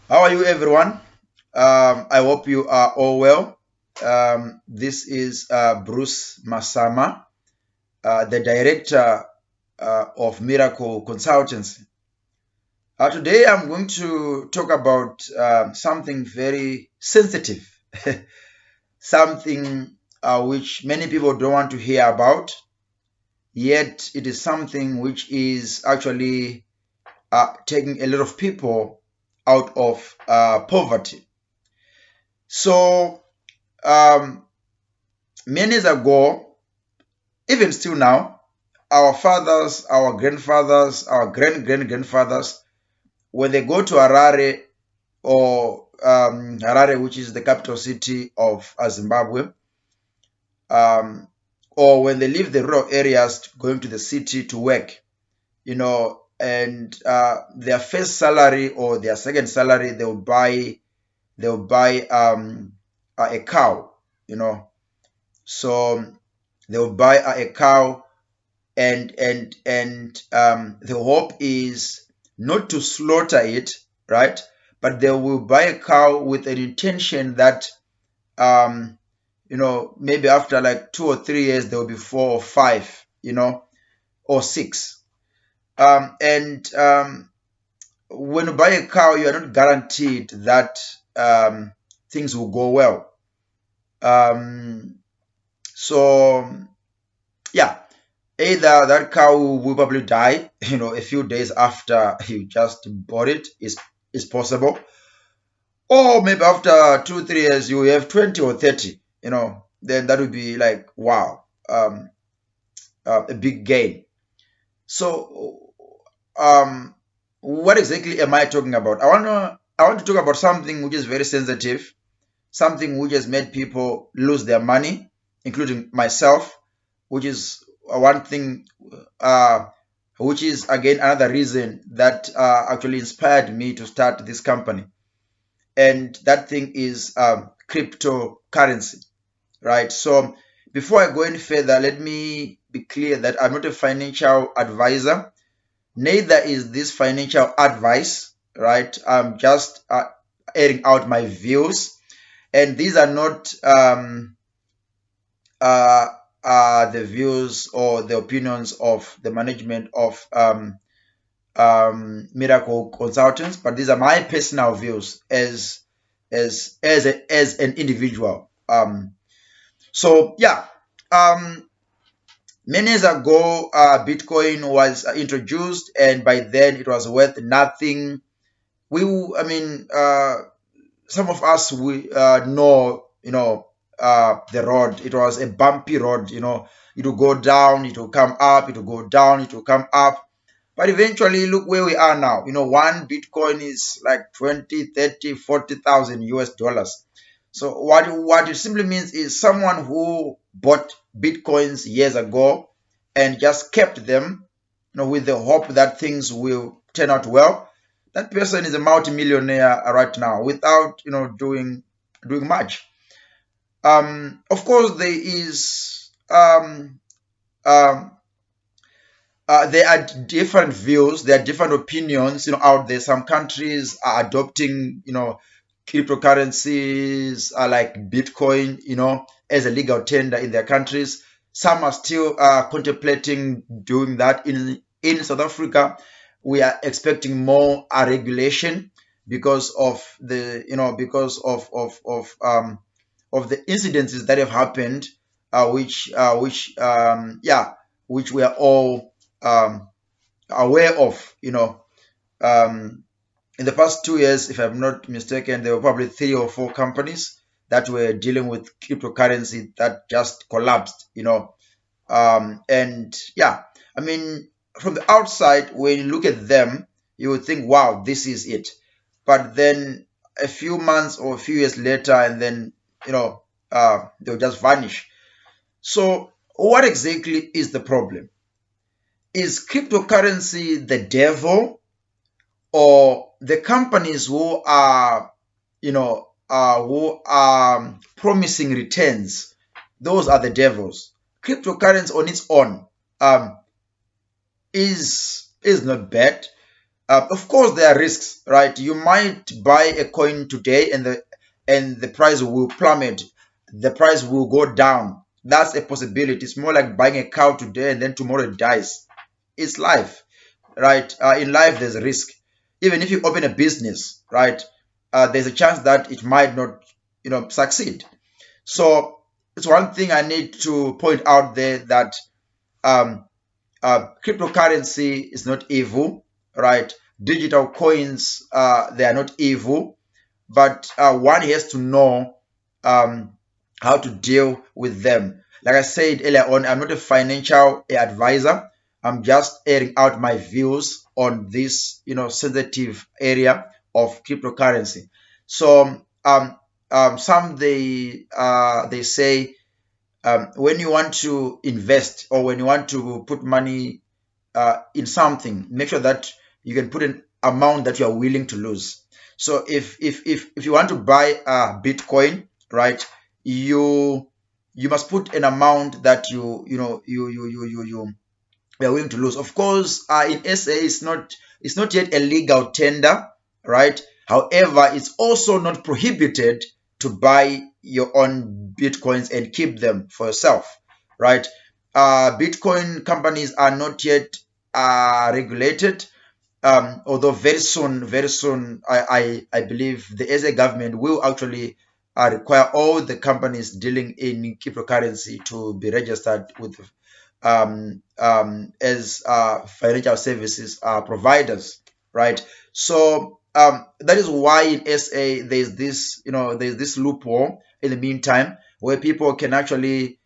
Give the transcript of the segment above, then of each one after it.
How are you, everyone? I hope you are all well. This is Bruce Masama, the director of Miracle Consultancy. Today, I'm going to talk about something very sensitive, something which many people don't want to hear about, yet, it is something which is actually taking a lot of people out of poverty. So, um, many years ago, even still now, our fathers, our grandfathers, our grandfathers, when they go to Harare or Harare, which is the capital city of Zimbabwe, um, or when they leave the rural areas going to the city to work, and their first salary or their second salary, they'll buy a cow, so they'll buy a cow, and the hope is not to slaughter it, right? But they will buy a cow with an intention that um maybe after like 2 or 3 years there will be four or five, or six. And when you buy a cow, you are not guaranteed that things will go well. So yeah, either that cow will probably die, a few days after you just bought it, is possible, or maybe after 2 3 years you have 20 or 30. Then that would be like wow, a big gain. So, what exactly am I talking about? I want to talk about something which is very sensitive, something which has made people lose their money, including myself, which is one thing, uh, which is again another reason that actually inspired me to start this company. And that thing is cryptocurrency, right? So before I go any further, let me be clear that I'm not a financial advisor. Neither is this financial advice, right? I'm just airing out my views, and these are not uh, the views or the opinions of the management of Miracle Consultants, but these are my personal views as an individual. So yeah, um, many years ago, Bitcoin was introduced, and by then it was worth nothing. I mean, some of us we know, the road. It was a bumpy road. It will go down, it will come up, it will go down, it will come up. But eventually, look where we are now. One Bitcoin is like 20, 30, 40,000 US dollars. So what it simply means is someone who bought Bitcoins years ago and just kept them, with the hope that things will turn out well. That person is a multimillionaire right now without, doing much. Of course, there is um, there are different views, there are different opinions, out there. Some countries are adopting, cryptocurrencies like Bitcoin, as a legal tender in their countries. Some are still contemplating doing that. In South Africa, we are expecting more regulation because of the, of the incidences that have happened, which we are all aware of. Um, in the past 2 years, if I'm not mistaken, there were probably 3 or 4 companies that were dealing with cryptocurrency that just collapsed. And yeah, I mean, from the outside, when you look at them, you would think, wow, this is it. But then a few months or a few years later, and then they'll just vanish. So, what exactly is the problem? Is cryptocurrency the devil, or the companies who are promising returns? Those are the devils. Cryptocurrency on its own um, is not bad. Of course, there are risks, right? You might buy a coin today, and the price will plummet. The price will go down. That's a possibility. It's more like buying a cow today and then tomorrow it dies. It's life, right? In life, there's a risk. Even if you open a business, right, there's a chance that it might not, succeed. So it's one thing I need to point out there, that um, cryptocurrency is not evil, right? Digital coins, they are not evil, but one has to know um, how to deal with them. Like I said earlier on, I'm not a financial advisor. I'm just airing out my views on this, sensitive area of cryptocurrency. So, some they say, when you want to invest or when you want to put money in something, make sure that you can put an amount that you are willing to lose. So if you want to buy a Bitcoin, right, you must put an amount that we are willing to lose. Of course, in SA, it's not yet a legal tender, right? However, it's also not prohibited to buy your own bitcoins and keep them for yourself, right? Bitcoin companies are not yet regulated, although very soon, I believe the SA government will actually require all the companies dealing in cryptocurrency to be registered with as financial services providers, right? So that is why in SA there's this loophole in the meantime where people can actually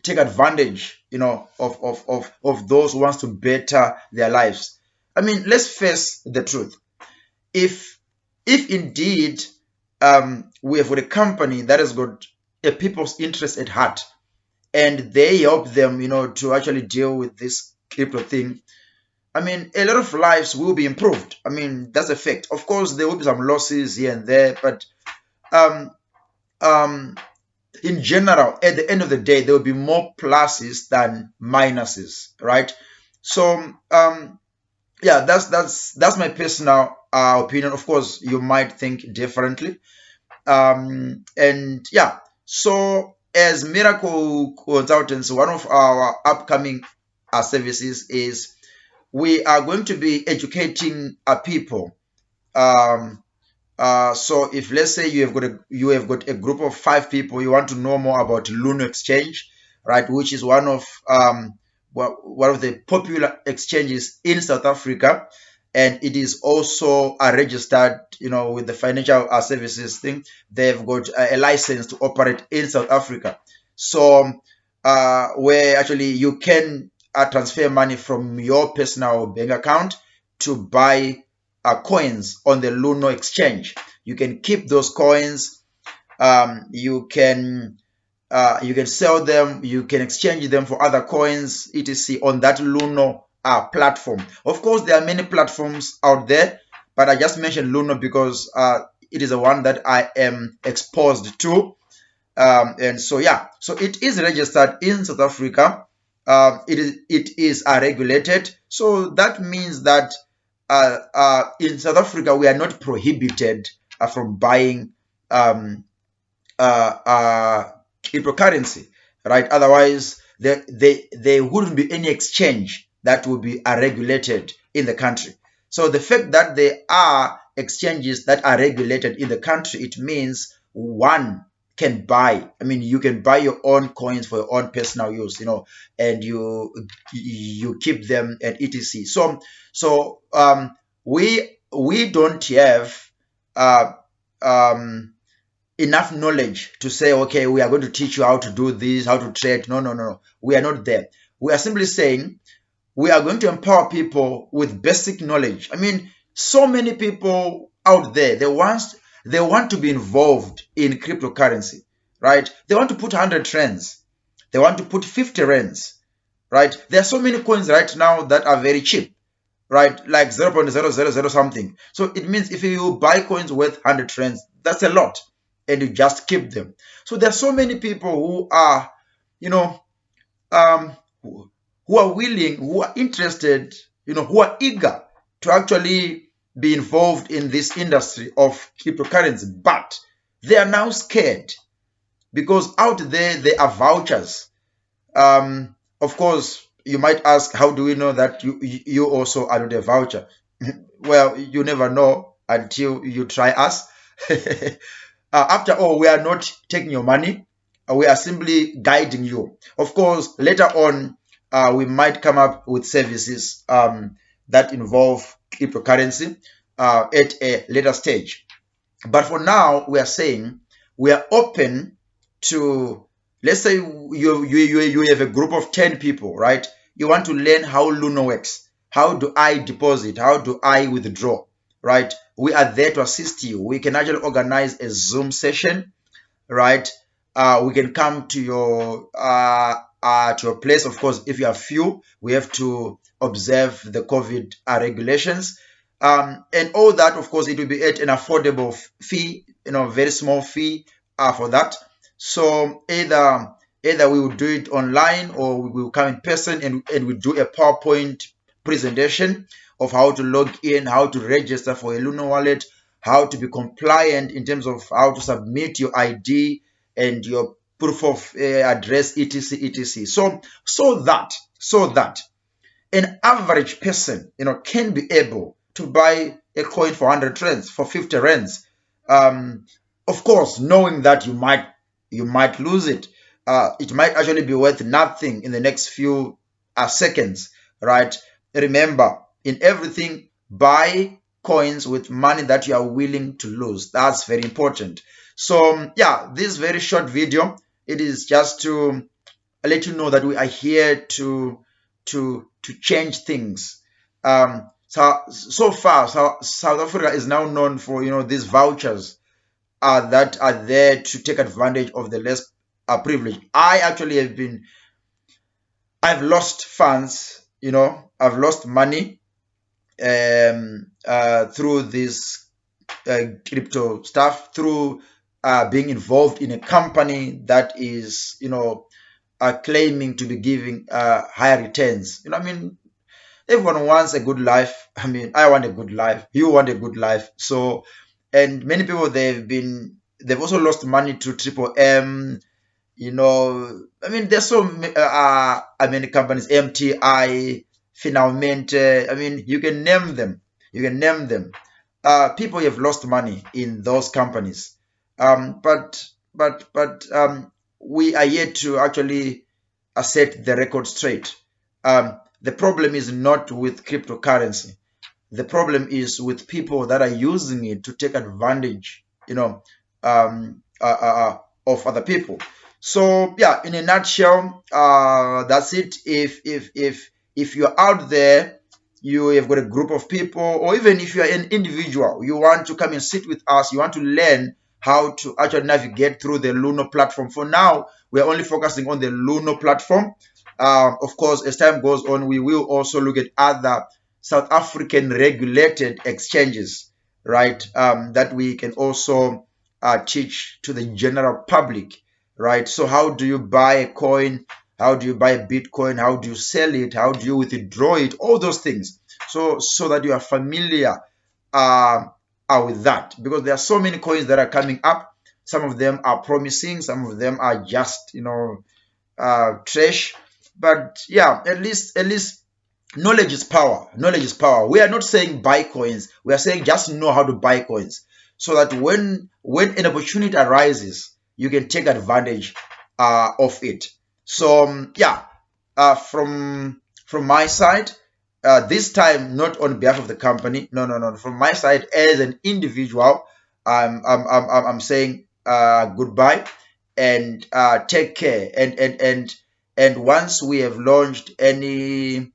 take advantage, of those who wants to better their lives. I mean, let's face the truth. If if indeed we have got a company that has got a people's interest at heart, and they help them, to actually deal with this crypto thing, I mean, a lot of lives will be improved. I mean, that's a fact. Of course, there will be some losses here and there, but um, um, in general, at the end of the day, there will be more pluses than minuses, right? So, yeah, that's my personal opinion. Of course, you might think differently. And yeah, so as miracle consultants, one of our upcoming services is we are going to be educating people. Um, uh, so if, let's say, you have got a group of 5 people, you want to know more about Luno Exchange, right, which is one of the popular exchanges in South Africa, and it is also registered, with the financial services thing. They've got a license to operate in South Africa. So where actually you can transfer money from your personal bank account to buy coins on the Luno exchange. You can keep those coins. You can sell them. You can exchange them for other coins, etc. on that Luno platform. Of course, there are many platforms out there, but I just mentioned Luno because it is the one that I am exposed to. And so, yeah, so it is registered in South Africa. It is regulated. So that means that in South Africa we are not prohibited from buying um, cryptocurrency, right? Otherwise, there wouldn't be any exchange that would be regulated in the country. So the fact that there are exchanges that are regulated in the country, it means one can buy. I mean, you can buy your own coins for your own personal use, and you keep them at etc. So we don't have uh, um, enough knowledge to say, okay, we are going to teach you how to do this, how to trade. No, no, no, no. We are not there. We are simply saying we are going to empower people with basic knowledge. I mean, so many people out there, they want to be involved in cryptocurrency, right? They want to put 100 rands. They want to put 50 rands, right? There are so many coins right now that are very cheap, right? Like 0.000 something. So it means if you buy coins worth 100 rands, that's a lot, and you just keep them. So there are so many people who are, you know, um, who are willing, who are interested who are eager to actually be involved in this industry of cryptocurrency, but they are now scared because out there are vouchers. Of course, you might ask, how do we know that you also are not a voucher? Well, you never know until you try us. After all, we are not taking your money. We are simply guiding you. Of course, later on, we might come up with services that involve cryptocurrency at a later stage. But for now, we are saying we are open to, let's say you have a group of 10 people, right? You want to learn how Luno works. How do I deposit? How do I withdraw? Right? We are there to assist you. We can actually organize a Zoom session, right? We can come to your place. Of course, if you are few, we have to observe the COVID regulations, and all that. Of course, it will be at an affordable fee, very small fee for that. So either we will do it online or we will come in person and we do a PowerPoint presentation of how to log in, how to register for a Luno wallet, how to be compliant in terms of how to submit your ID and your proof of address, etc. So that an average person, can be able to buy a coin for 100 rands, for 50 rands. Of course, knowing that you might lose it. It might actually be worth nothing in the next few seconds, right? Remember, in everything, buy coins with money that you are willing to lose. That's very important. So yeah, this very short video, it is just to let you know that we are here to change things. So far, South Africa is now known for these vouchers that are there to take advantage of the less privileged. I actually I've lost funds, I've lost money through this crypto stuff, through being involved in a company that is, claiming to be giving higher returns. Everyone wants a good life. I want a good life. You want a good life. So, and many people they've also lost money to Triple M. There's so many companies, MTI, Finalmente. You can name them. You can name them. People have lost money in those companies. But we are yet to actually set the record straight. The problem is not with cryptocurrency. The problem is with people that are using it to take advantage, of other people. So yeah, in a nutshell, that's it. If you're out there, you have got a group of people, or even if you're an individual, you want to come and sit with us, you want to learn how to actually navigate through the Luno platform. For now, we're only focusing on the Luno platform. Of course, as time goes on, we will also look at other South African regulated exchanges, right? That we can also teach to the general public, right? So how do you buy a coin? How do you buy a Bitcoin? How do you sell it? How do you withdraw it? All those things. So that you are familiar with that, because there are so many coins that are coming up. Some of them are promising. Some of them are just trash. But yeah, at least knowledge is power. Knowledge is power. We are not saying buy coins. We are saying just know how to buy coins, so that when an opportunity arises, you can take advantage of it. So yeah, from my side, this time not on behalf of the company. No. From my side as an individual, I'm saying goodbye and take care. And once we have launched any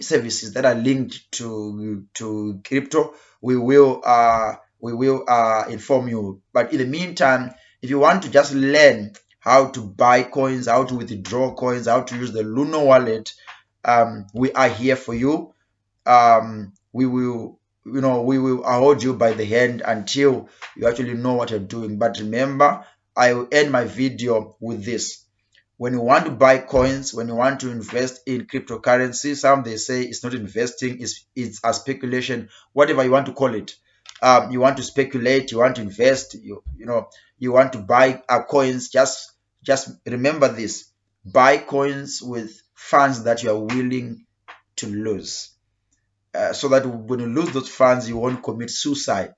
services that are linked to crypto, we will inform you. But in the meantime, if you want to just learn how to buy coins, how to withdraw coins, how to use the Luno wallet, we are here for you. We will hold you by the hand until you actually know what you're doing. But remember, I will end my video with this. when you want to buy coins, when you want to invest in cryptocurrency, some they say it's not investing, it's a speculation, whatever you want to call it. You want to speculate, you want to invest, you want to buy coins. Just remember this: buy coins with funds that you are willing to lose, so that when you lose those funds, you won't commit suicide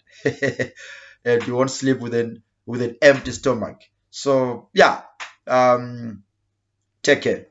and you won't sleep with an empty stomach. So yeah, take care.